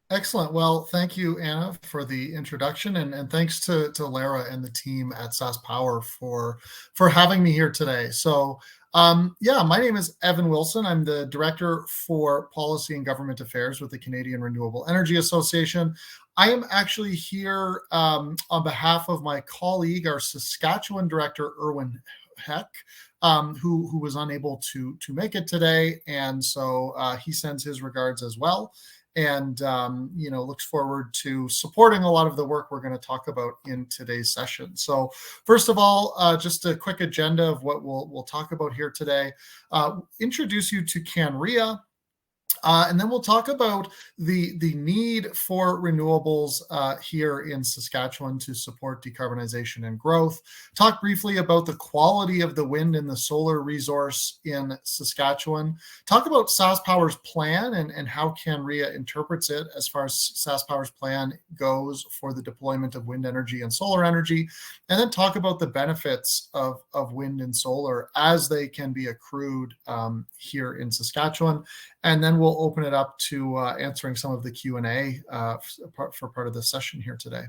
Excellent. Well, thank you, Anna, for the introduction, and thanks to Lara and the team at SaskPower for having me here today. So, my name is Evan Wilson. I'm the Director for Policy and Government Affairs with the Canadian Renewable Energy Association. I am actually here on behalf of my colleague, our Saskatchewan Director, Erwin Heck, who was unable to make it today, and so he sends his regards as well, and looks forward to supporting a lot of the work we're going to talk about in today's session. So first of all, just a quick agenda of what we'll talk about here today. Introduce you to CanREA, and then we'll talk about the need for renewables here in Saskatchewan to support decarbonization and growth. Talk briefly about the quality of the wind and the solar resource in Saskatchewan. Talk about SaskPower's plan and how CanREA interprets it as far as SaskPower's plan goes for the deployment of wind energy and solar energy. And then talk about the benefits of wind and solar as they can be accrued here in Saskatchewan. And then we'll open it up to answering some of the Q&A for part of the session here today.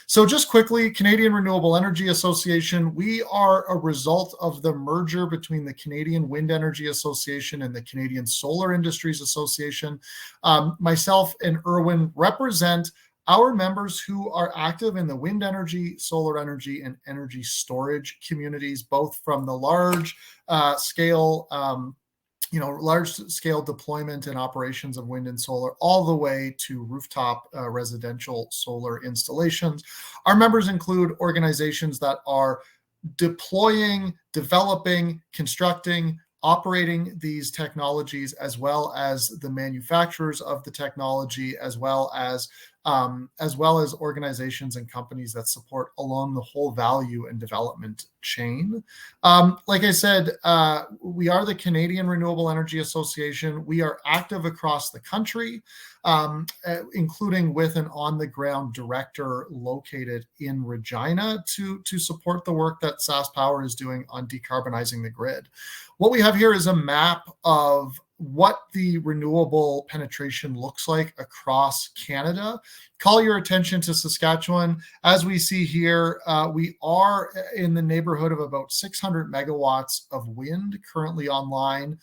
So just quickly, Canadian Renewable Energy Association, we are a result of the merger between the Canadian Wind Energy Association and the Canadian Solar Industries Association. Myself and Erwin represent our members who are active in the wind energy, solar energy, and energy storage communities, both from the large scale large-scale deployment and operations of wind and solar, all the way to rooftop residential solar installations. Our members include organizations that are deploying, developing, constructing, operating these technologies, as well as the manufacturers of the technology, as well as organizations and companies that support along the whole value and development chain. Like I said, we are the Canadian Renewable Energy Association. We are active across the country, including with an on-the-ground director located in Regina to support the work that SaskPower is doing on decarbonizing the grid. What we have here is a map of what the renewable penetration looks like across Canada. Call your attention to Saskatchewan. As we see here, we are in the neighborhood of about 600 megawatts of wind currently online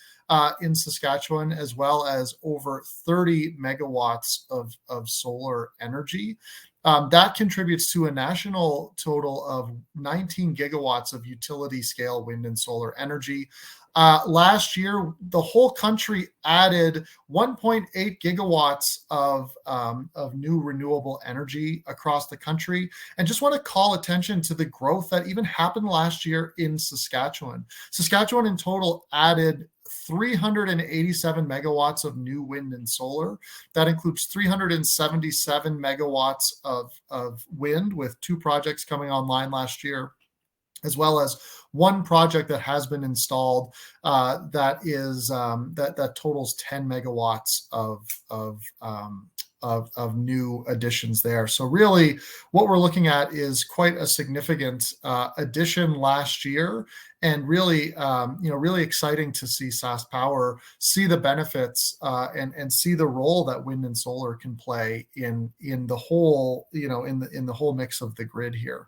in Saskatchewan, as well as over 30 megawatts of solar energy. That contributes to a national total of 19 gigawatts of utility scale wind and solar energy. Last year, the whole country added 1.8 gigawatts of new renewable energy across the country. And just want to call attention to the growth that even happened last year in Saskatchewan. Saskatchewan in total added 387 megawatts of new wind and solar. That includes 377 megawatts of wind, with 2 projects coming online last year, as well as 1 project that has been installed that totals 10 megawatts of new additions there. So really, what we're looking at is quite a significant addition last year, and really, really exciting to see SaskPower see the benefits and see the role that wind and solar can play in the whole, in the whole mix of the grid here.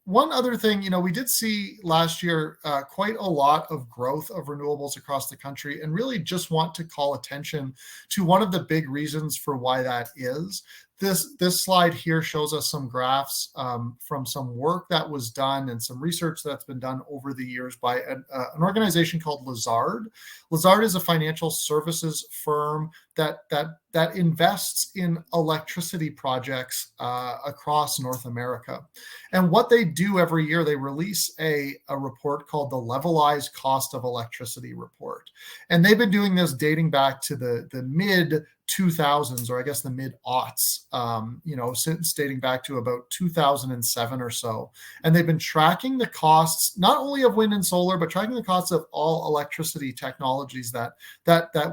One other thing, we did see last year quite a lot of growth of renewables across the country, and really just want to call attention to one of the big reasons for why that is. This slide here shows us some graphs from some work that was done and some research that's been done over the years by an organization called Lazard. Lazard is a financial services firm that invests in electricity projects across North America. And what they do every year, they release a report called the Levelized Cost of Electricity Report. And they've been doing this dating back to the mid 2000s, or I guess the mid-aughts, since dating back to about 2007 or so. And they've been tracking the costs, not only of wind and solar, but tracking the costs of all electricity technologies that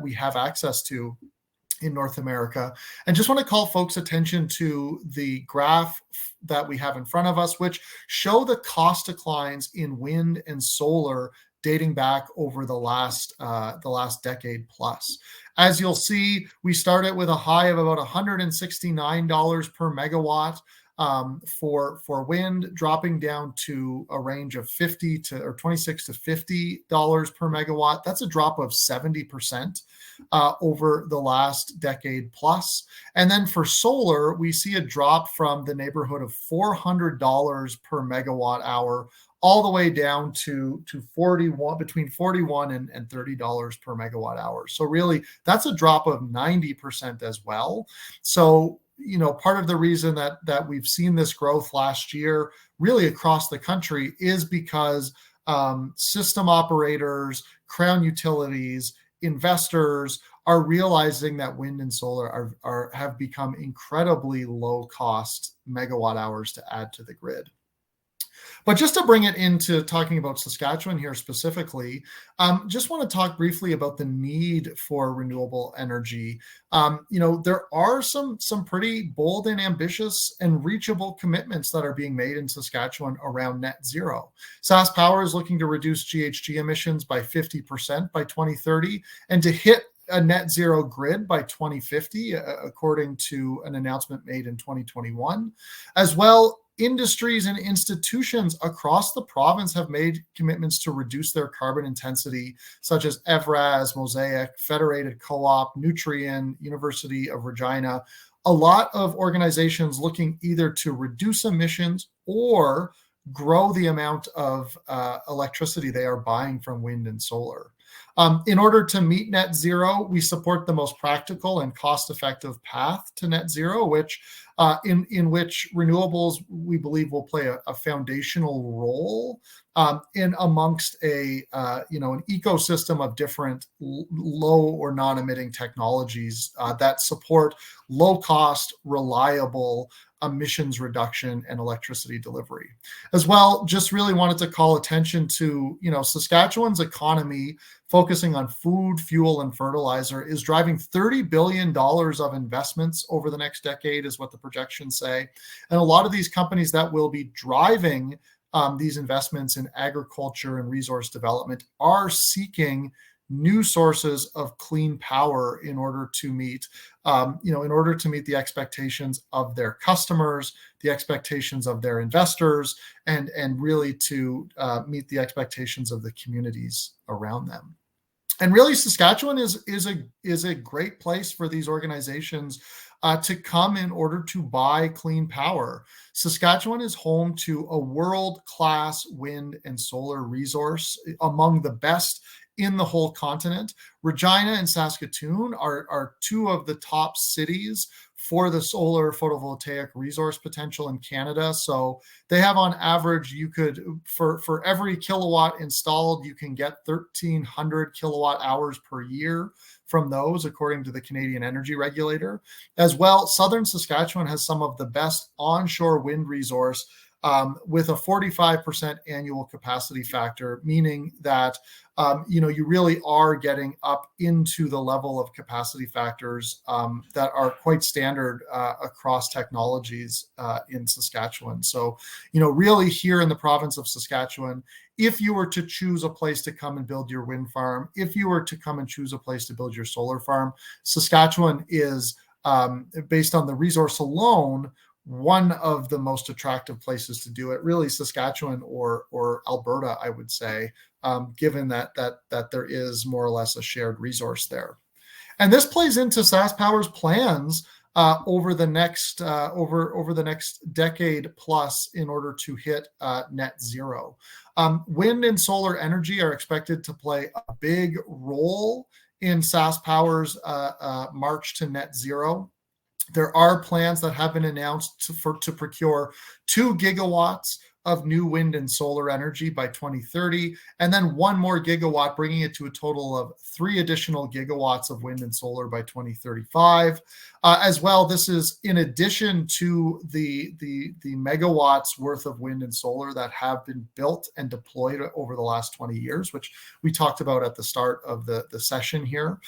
we have access to in North America. And just want to call folks' attention to the graph that we have in front of us, which show the cost declines in wind and solar dating back over the last decade plus. As you'll see, we started with a high of about $169 per megawatt for wind, dropping down to a range of $26 to $50 per megawatt. That's a drop of 70% over the last decade plus. And then for solar, we see a drop from the neighborhood of $400 per megawatt hour all the way down to between $41 and $30 per megawatt hour. So really, that's a drop of 90% as well. So, part of the reason that we've seen this growth last year, really across the country, is because system operators, crown utilities, investors are realizing that wind and solar have become incredibly low cost megawatt hours to add to the grid. But just to bring it into talking about Saskatchewan here specifically, just want to talk briefly about the need for renewable energy. There are some pretty bold and ambitious and reachable commitments that are being made in Saskatchewan around net zero. SaskPower is looking to reduce GHG emissions by 50% by 2030 and to hit a net zero grid by 2050, according to an announcement made in 2021. As well, industries and institutions across the province have made commitments to reduce their carbon intensity, such as Evraz, Mosaic, Federated Co-op, Nutrien, University of Regina. A lot of organizations looking either to reduce emissions or grow the amount of electricity they are buying from wind and solar. In order to meet net zero, we support the most practical and cost-effective path to net zero, which in which renewables, we believe, will play a foundational role in amongst an ecosystem of different low or non-emitting technologies that support low-cost, reliable emissions reduction and electricity delivery. As well, just really wanted to call attention to, Saskatchewan's economy focusing on food, fuel, and fertilizer is driving $30 billion of investments over the next decade, is what the projections say. And a lot of these companies that will be driving these investments in agriculture and resource development are seeking new sources of clean power in order to meet the expectations of their customers, the expectations of their investors, and really to meet the expectations of the communities around them. And really, Saskatchewan is a great place for these organizations to come in order to buy clean power. Saskatchewan is home to a world-class wind and solar resource, among the best in the whole continent. Regina and Saskatoon are two of the top cities for the solar photovoltaic resource potential in Canada. So they have, on average, you could, for every kilowatt installed, you can get 1,300 kilowatt hours per year from those, according to the Canadian Energy Regulator. As well, southern Saskatchewan has some of the best onshore wind resource with a 45% annual capacity factor, meaning that you really are getting up into the level of capacity factors that are quite standard across technologies in Saskatchewan. So, really here in the province of Saskatchewan, if you were to choose a place to come and build your wind farm, if you were to come and choose a place to build your solar farm, Saskatchewan is, based on the resource alone, one of the most attractive places to do it. Really, Saskatchewan or Alberta, I would say, given that there is more or less a shared resource there. And this plays into SaskPower's plans over the next decade plus in order to hit net zero. Wind and solar energy are expected to play a big role in SaskPower's march to net zero. There are plans that have been announced to procure 2 gigawatts of new wind and solar energy by 2030, and then 1 more gigawatt, bringing it to a total of 3 additional gigawatts of wind and solar by 2035. As well, this is in addition to the megawatts worth of wind and solar that have been built and deployed over the last 20 years, which we talked about at the start of the session here.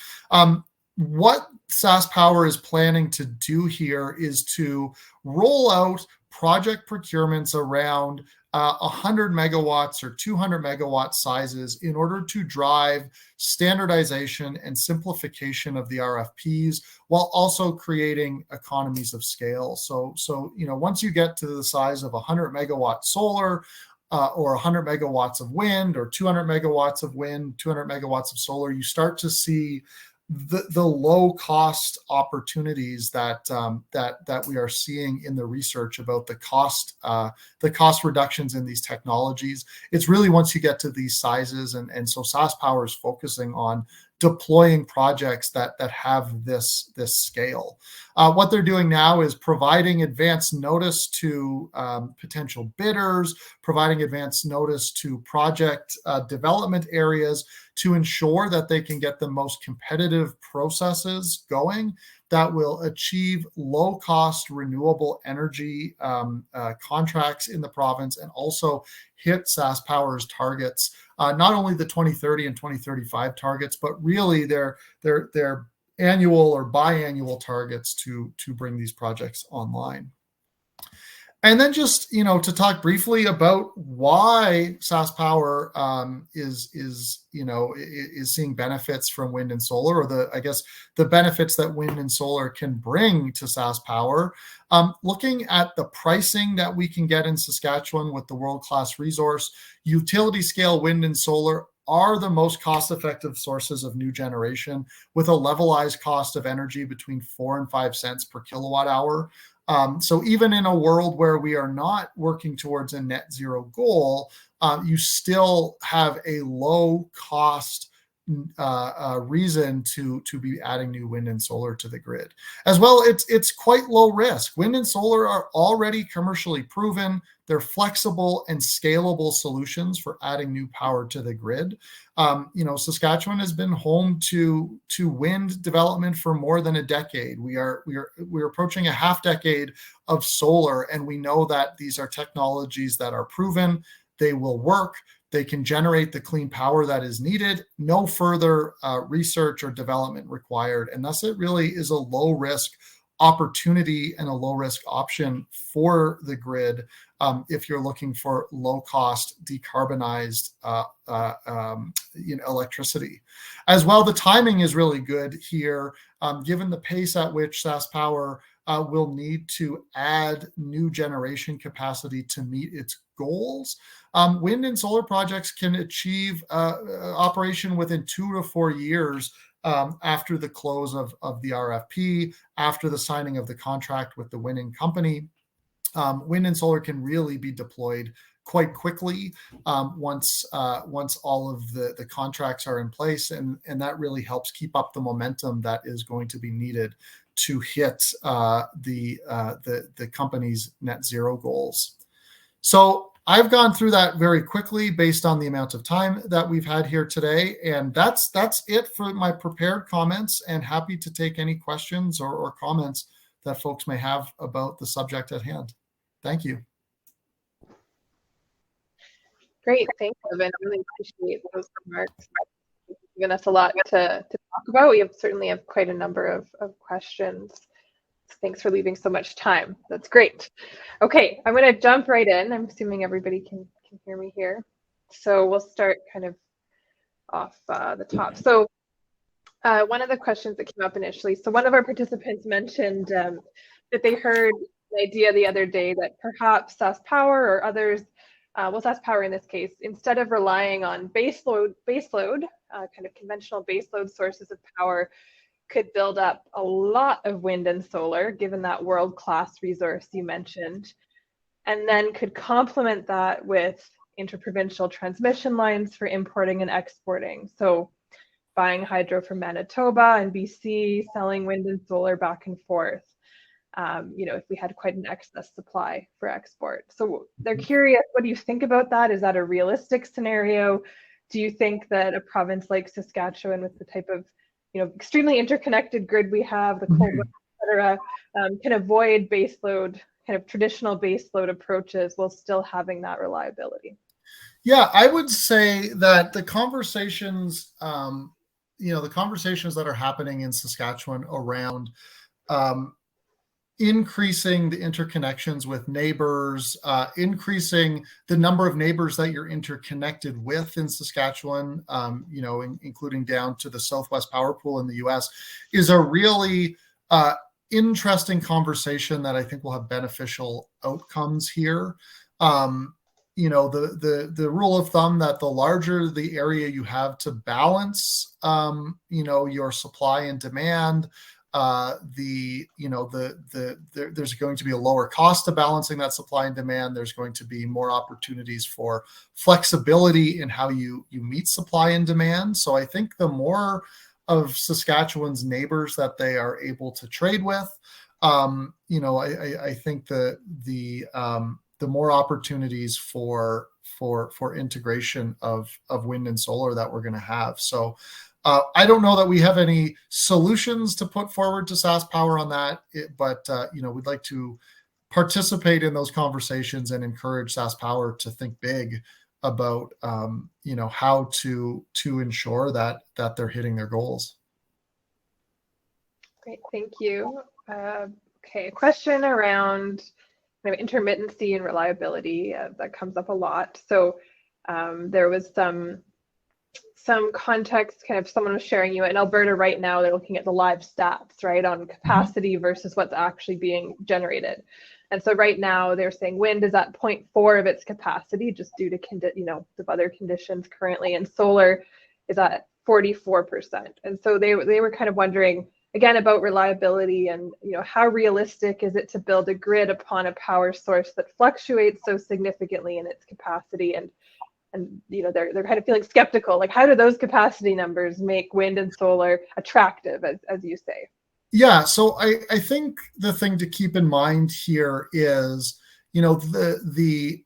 what SaskPower is planning to do here is to roll out project procurements around 100 megawatts or 200 megawatt sizes in order to drive standardization and simplification of the RFPs while also creating economies of scale. So once you get to the size of 100 megawatt solar, or 100 megawatts of wind, or 200 megawatts of wind, 200 megawatts of solar, you start to see the low cost opportunities that we are seeing in the research about the cost reductions in these technologies. It's really once you get to these sizes, and so SaskPower is focusing on deploying projects that have this scale. What they're doing now is providing advance notice to potential bidders, providing advance notice to project development areas to ensure that they can get the most competitive processes going that will achieve low-cost renewable energy contracts in the province, and also hit SaskPower's targets, not only the 2030 and 2035 targets, but really their annual or biannual targets to bring these projects online. And then just, to talk briefly about why SaskPower is seeing benefits from wind and solar, or the benefits that wind and solar can bring to SaskPower. Looking at the pricing that we can get in Saskatchewan with the world-class resource, utility scale wind and solar are the most cost-effective sources of new generation, with a levelized cost of energy between 4 and 5 cents per kilowatt hour. So even in a world where we are not working towards a net zero goal, you still have a low cost reason to be adding new wind and solar to the grid. As well, it's quite low risk. Wind and solar are already commercially proven. They're flexible and scalable solutions for adding new power to the grid. Saskatchewan has been home to wind development for more than a decade. We're approaching a half decade of solar, and we know that these are technologies that are proven. They will work. They can generate the clean power that is needed. No further research or development required, and thus it really is a low risk opportunity and a low risk option for the grid if you're looking for low cost decarbonized electricity. As well, the timing is really good here, given the pace at which SaskPower will need to add new generation capacity to meet its goals. Wind and solar projects can achieve operation within 2 to 4 years after the close of the RFP, after the signing of the contract with the winning company. Wind and solar can really be deployed quite quickly once all of the contracts are in place, and that really helps keep up the momentum that is going to be needed to hit the company's net zero goals. So I've gone through that very quickly based on the amount of time that we've had here today, and that's it for my prepared comments, and happy to take any questions or comments that folks may have about the subject at hand. Thank you. Great, thanks, Evan. I really appreciate those remarks. You've given us a lot to talk about. We certainly have quite a number of questions. Thanks for leaving so much time. That's great. Okay, I'm going to jump right in. I'm assuming everybody can hear me here. So we'll start kind of off the top. So one of the questions that came up initially, so one of our participants mentioned that they heard the idea the other day that perhaps SaskPower or others, SaskPower in this case, instead of relying on baseload, kind of conventional baseload sources of power, could build up a lot of wind and solar, given that world-class resource you mentioned, and then could complement that with interprovincial transmission lines for importing and exporting. So buying hydro from Manitoba and BC, selling wind and solar back and forth, if we had quite an excess supply for export. So they're curious, what do you think about that? Is that a realistic scenario? Do you think that a province like Saskatchewan, with the type of extremely interconnected grid we have, the cold weather, et cetera, can avoid baseload, kind of traditional baseload approaches while still having that reliability? Yeah, I would say that the conversations the conversations that are happening in Saskatchewan around um, increasing the interconnections with neighbors, increasing the number of neighbors that you're interconnected with in Saskatchewan, including down to the Southwest Power Pool in the US, is a really interesting conversation that I think will have beneficial outcomes here. The rule of thumb that the larger the area you have to balance, your supply and demand, there's going to be a lower cost to balancing that supply and demand. There's going to be more opportunities for flexibility in how you meet supply and demand. So I think the more of Saskatchewan's neighbors that they are able to trade with, I think the more opportunities for integration of wind and solar that we're going to have. So I don't know that we have any solutions to put forward to SaskPower on that, but we'd like to participate in those conversations and encourage SaskPower to think big about how to ensure that they're hitting their goals. Great, thank you. Okay, a question around kind of intermittency and reliability that comes up a lot. So there was some context, kind of someone was sharing in Alberta right now, they're looking at the live stats, right, on capacity versus what's actually being generated. And so right now they're saying wind is at 0.4 of its capacity just due to the other conditions currently, and solar is at 44%. And so they were kind of wondering again about reliability and how realistic is it to build a grid upon a power source that fluctuates so significantly in its capacity, and they're kind of feeling skeptical, like how do those capacity numbers make wind and solar attractive, as you say? Yeah, so I think the thing to keep in mind here is the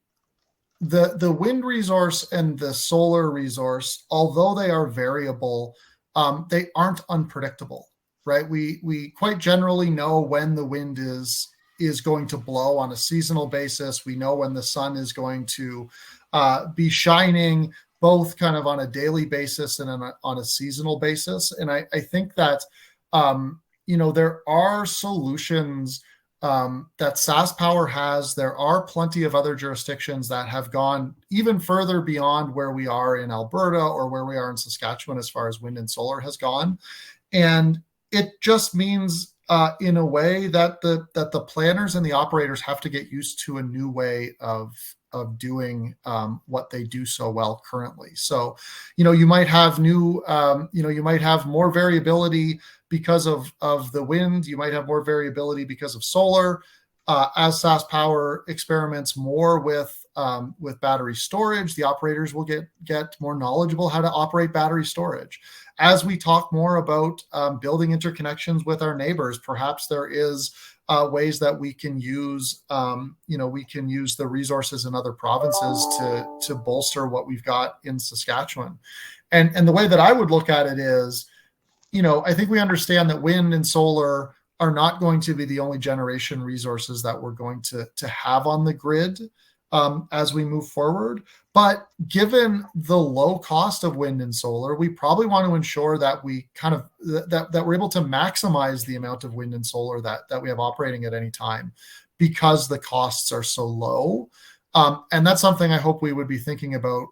wind resource and the solar resource, although they are variable, they aren't unpredictable, right? We quite generally know when the wind is going to blow on a seasonal basis. We know when the sun is going to be shining, both kind of on a daily basis and on a seasonal basis. And I think that there are solutions that SaskPower has. There are plenty of other jurisdictions that have gone even further beyond where we are in Alberta or where we are in Saskatchewan as far as wind and solar has gone. And it just means in a way that the planners and the operators have to get used to a new way of doing what they do so well currently. So, you might have you might have more variability because of the wind. You might have more variability because of solar. As SaskPower experiments more with battery storage, the operators will get more knowledgeable how to operate battery storage. As we talk more about building interconnections with our neighbors, perhaps there is ways that we can use the resources in other provinces to bolster what we've got in Saskatchewan. And the way that I would look at it is, I think we understand that wind and solar are not going to be the only generation resources that we're going to have on the grid as we move forward. But given the low cost of wind and solar, we probably want to ensure that we that we're able to maximize the amount of wind and solar that we have operating at any time, because the costs are so low. And that's something I hope we would be thinking about,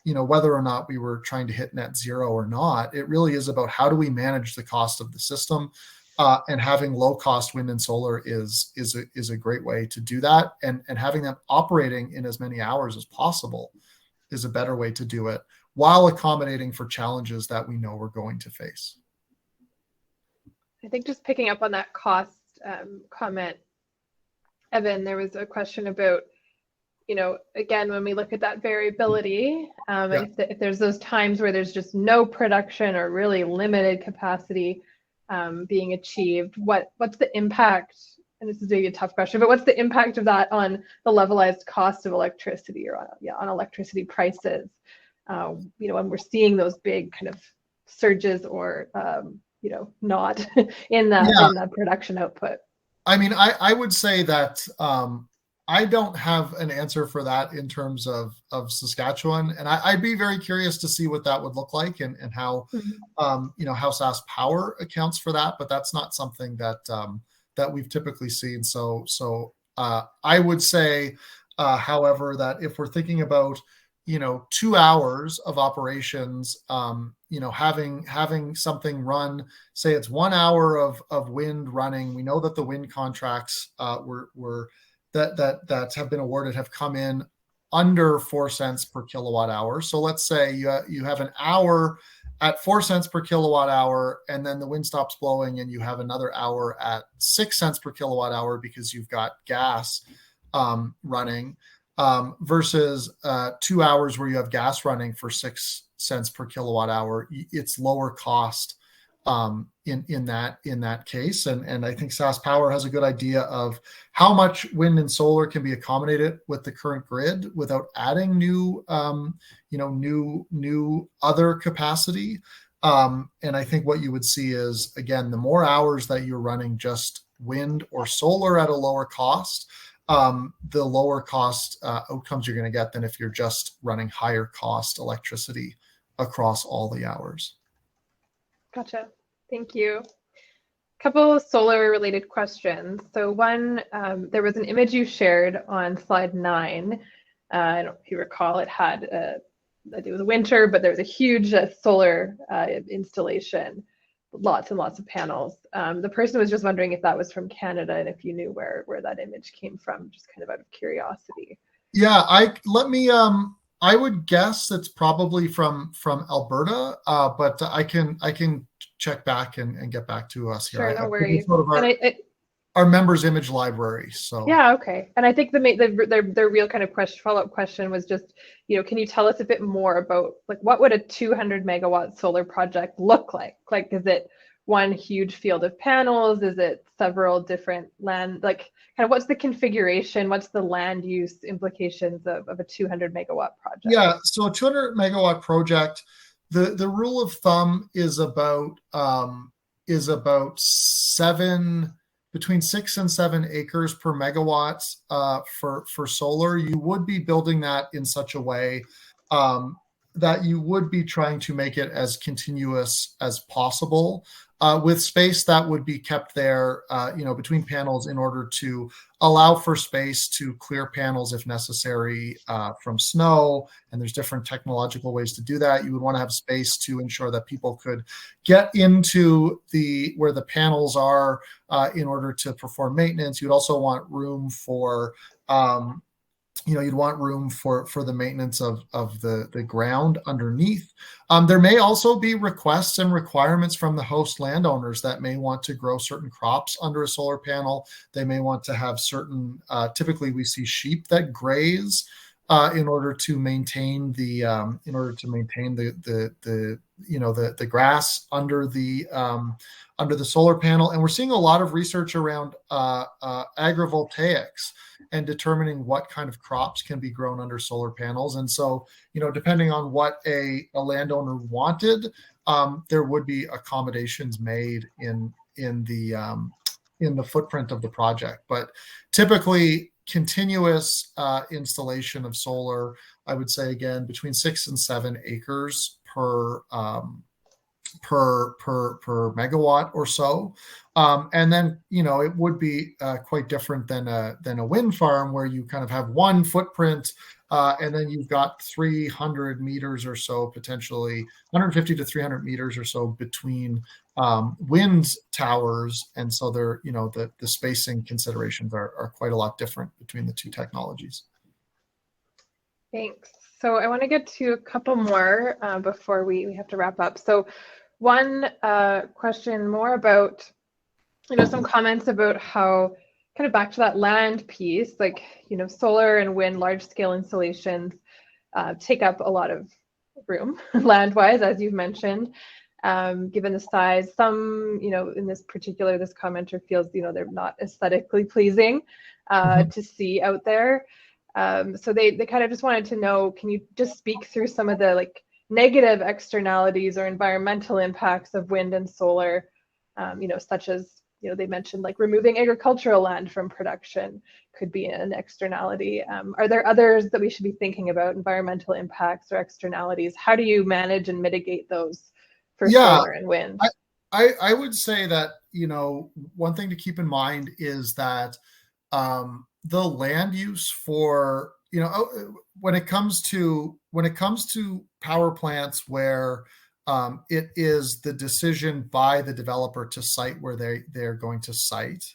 whether or not we were trying to hit net zero or not. It really is about how do we manage the cost of the system. And having low cost wind and solar is a great way to do that. And having them operating in as many hours as possible is a better way to do it, while accommodating for challenges that we know we're going to face. I think just picking up on that cost comment, Evan, there was a question about, again, when we look at that variability, if there's those times where there's just no production or really limited capacity being achieved, what's the impact? And this is maybe a tough question, but what's the impact of that on the levelized cost of electricity, or on electricity prices? When we're seeing those big kind of surges or not in the production output. I mean, I would say that I don't have an answer for that in terms of Saskatchewan, and I'd be very curious to see what that would look like and how how SaskPower accounts for that. But that's not something that we've typically seen. So I would say, however, that if we're thinking about 2 hours of operations, having something run, say it's 1 hour of wind running. We know that the wind contracts were that have been awarded have come in under 4 cents per kilowatt hour. So let's say you have an hour at 4 cents per kilowatt hour, and then the wind stops blowing, and you have another hour at 6 cents per kilowatt hour because you've got gas running, versus 2 hours where you have gas running for 6 cents per kilowatt hour. It's lower cost in that case, and I think SaskPower has a good idea of how much wind and solar can be accommodated with the current grid without adding new other capacity. And I think what you would see is, again, the more hours that you're running just wind or solar at a lower cost, the lower cost outcomes you're going to get than if you're just running higher cost electricity across all the hours. Gotcha. Thank you. A couple of solar related questions. So one, there was an image you shared on slide 9. I don't know if you recall, it was winter, but there was a huge solar installation, lots and lots of panels. The person was just wondering if that was from Canada and if you knew where that image came from, just kind of out of curiosity. Yeah, I would guess it's probably from Alberta, but I can check back and get back to us here. Sure, no worries. Sort of our members' image library. So yeah, okay. And I think the real kind of follow-up question was just, can you tell us a bit more about like what would a 200 megawatt solar project look like? Like, is it one huge field of panels? Is it several different land? Like, kind of what's the configuration? What's the land use implications of a 200 megawatt project? Yeah, so a 200 megawatt project, the rule of thumb is about between 6 and 7 acres per megawatt for solar. You would be building that in such a way that you would be trying to make it as continuous as possible, with space that would be kept there, between panels in order to allow for space to clear panels if necessary from snow. And there's different technological ways to do that. You would want to have space to ensure that people could get into where the panels are in order to perform maintenance. You'd also want room for you'd want room for the maintenance of the ground underneath. There may also be requests and requirements from the host landowners that may want to grow certain crops under a solar panel. They may want to have certain, typically we see sheep that graze in order to maintain the grass under the solar panel. And we're seeing a lot of research around agrivoltaics and determining what kind of crops can be grown under solar panels. And so, depending on what a landowner wanted, there would be accommodations made in the footprint of the project. But typically, continuous installation of solar, I would say, again, between 6 and 7 acres per megawatt or so. And then, it would be quite different than a wind farm where you kind of have one footprint and then you've got 300 meters or so, potentially 150 to 300 meters or so between wind towers. And so they're, the spacing considerations are quite a lot different between the two technologies. Thanks. So I want to get to a couple more before we have to wrap up. So one question more about, some comments about how, kind of back to that land piece, like, solar and wind large scale installations take up a lot of room land-wise, as you've mentioned, given the size. Some, in this commenter feels, they're not aesthetically pleasing to see out there. So they kind of just wanted to know, can you just speak through some of the negative externalities or environmental impacts of wind and solar, such as they mentioned like removing agricultural land from production could be an externality. Are there others that we should be thinking about, environmental impacts or externalities? How do you manage and mitigate those for Yeah, solar and wind? I would say that, one thing to keep in mind is that the land use for, when it comes to power plants where it is the decision by the developer to site where they're going to site,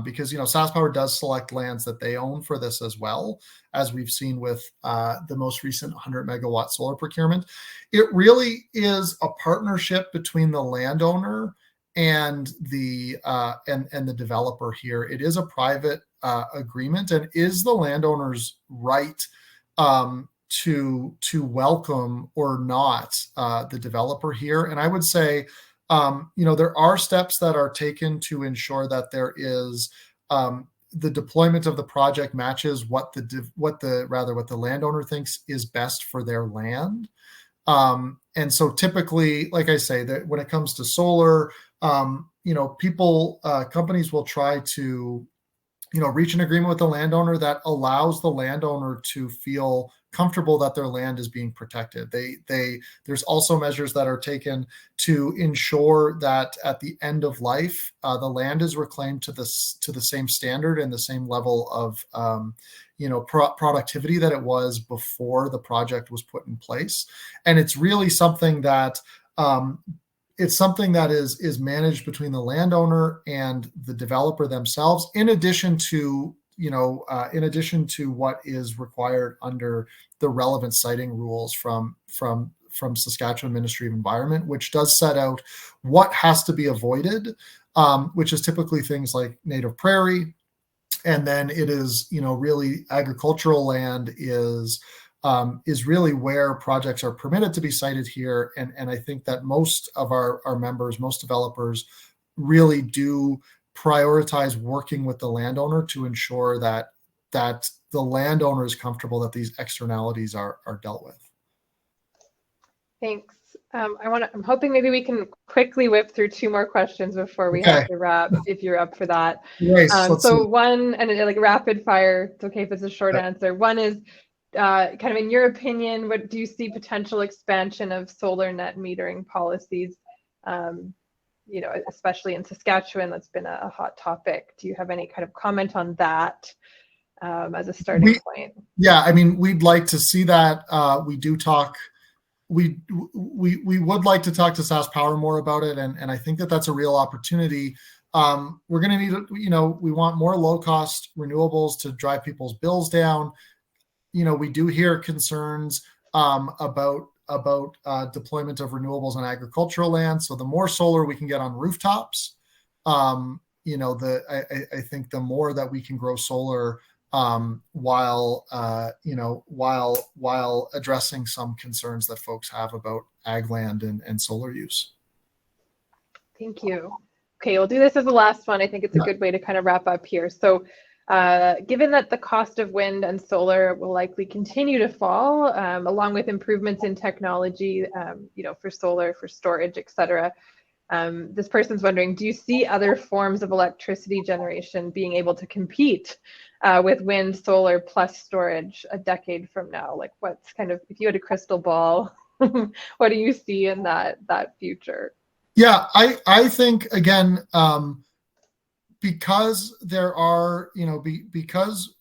because SaskPower does select lands that they own for this as well, as we've seen with the most recent 100 megawatt solar procurement. It really is a partnership between the landowner and the developer here. It is a private agreement, and is the landowner's right to welcome or not the developer here. And I would say, there are steps that are taken to ensure that there is the deployment of the project matches what the landowner thinks is best for their land. And so typically, like I say, that when it comes to solar, companies will try to, reach an agreement with the landowner that allows the landowner to feel comfortable that their land is being protected. There's also measures that are taken to ensure that at the end of life, the land is reclaimed to the same standard and the same level of productivity that it was before the project was put in place. And it's really something that is managed between the landowner and the developer themselves, in addition to what is required under the relevant siting rules from Saskatchewan Ministry of Environment, which does set out what has to be avoided, which is typically things like native prairie. And then it is, really agricultural land is really where projects are permitted to be sited here. And I think that most of our members, most developers really do prioritize working with the landowner to ensure that the landowner is comfortable that these externalities are dealt with. Thanks. I'm hoping maybe we can quickly whip through two more questions before we have to wrap, if you're up for that. Nice. So one, and like rapid fire, it's okay if it's a short answer. One is kind of in your opinion, what do you see potential expansion of solar net metering policies? Especially in Saskatchewan, that's been a hot topic. Do you have any kind of comment on that as a starting point? Yeah, I mean, we'd like to see that. We would like to talk to SaskPower more about it, and I think that that's a real opportunity. We're going to need, we want more low-cost renewables to drive people's bills down. We do hear concerns about deployment of renewables on agricultural land. So the more solar we can get on rooftops, I think the more that we can grow solar while addressing some concerns that folks have about ag land and solar use. Thank you. Okay, we'll do this as the last one. I think it's a good way to kind of wrap up here. So given that the cost of wind and solar will likely continue to fall, along with improvements in technology, for solar, for storage, et cetera, this person's wondering, do you see other forms of electricity generation being able to compete with wind, solar, plus storage a decade from now? Like, what's kind of, if you had a crystal ball, what do you see in that future? Yeah, I think, again, because there are, because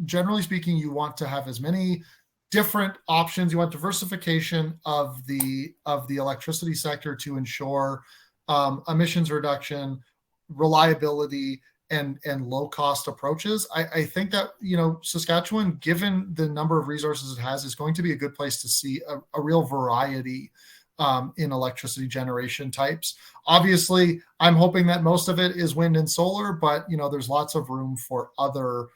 generally speaking, you want to have as many different options. You want diversification of the electricity sector to ensure emissions reduction, reliability, and low cost approaches. I think that Saskatchewan, given the number of resources it has, is going to be a good place to see a real variety in electricity generation types. Obviously, I'm hoping that most of it is wind and solar, but there's lots of room for other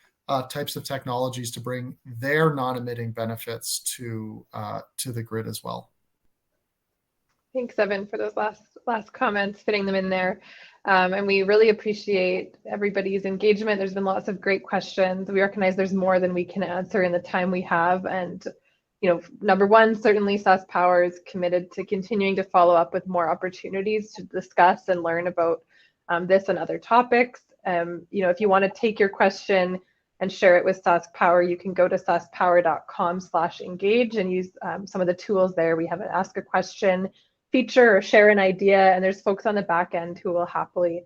types of technologies to bring their non-emitting benefits to the grid as well. Thanks, Evan, for those last comments, fitting them in there. And we really appreciate everybody's engagement. There's been lots of great questions. We recognize there's more than we can answer in the time we have. And number one, certainly SaskPower is committed to continuing to follow up with more opportunities to discuss and learn about this and other topics. If you want to take your question and share it with SaskPower, you can go to saskpower.com/engage and use some of the tools there. We have an ask a question feature or share an idea, and there's folks on the back end who will happily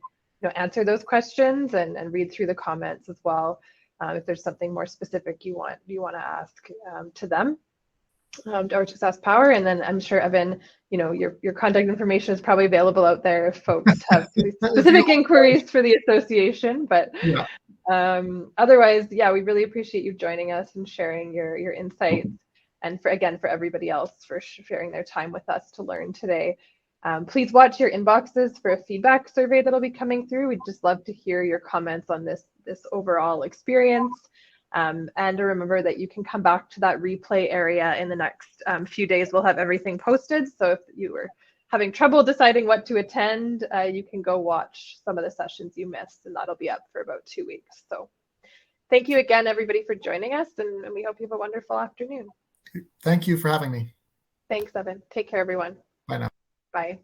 answer those questions and read through the comments as well. If there's something more specific you want to ask to them or to SaskPower. And then I'm sure, Evan, your contact information is probably available out there if folks have specific inquiries for the association. But Yeah. Otherwise, yeah, we really appreciate you joining us and sharing your insights. And for everybody else for sharing their time with us to learn today. Please watch your inboxes for a feedback survey that'll be coming through. We'd just love to hear your comments on this overall experience. And remember that you can come back to that replay area in the next few days. We'll have everything posted. So if you were having trouble deciding what to attend, you can go watch some of the sessions you missed, and that'll be up for about 2 weeks. So thank you again, everybody, for joining us, and we hope you have a wonderful afternoon. Thank you for having me. Thanks, Evan. Take care, everyone. Bye now. Bye.